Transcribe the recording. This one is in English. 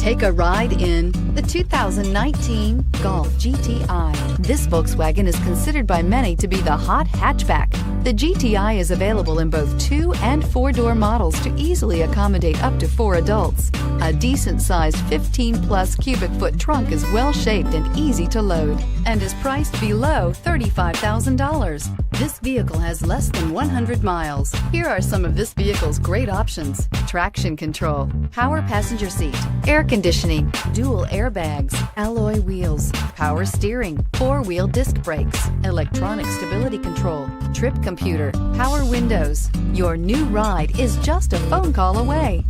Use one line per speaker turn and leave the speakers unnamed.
Take a ride in the 2019 Golf GTI. This Volkswagen is considered by many to be the hot hatchback. The GTI is available in both 2- and 4-door models to easily accommodate up to 4 adults. A decent-sized 15-plus cubic foot trunk is well-shaped and easy to load and is priced below $35,000. This vehicle has less than 100 miles. Here are some of this vehicle's great options: traction control, power passenger seat, air conditioning, dual airbags, alloy wheels, power steering, 4-wheel disc brakes, electronic stability control, trip computer, power windows. Your new ride is just a phone call away.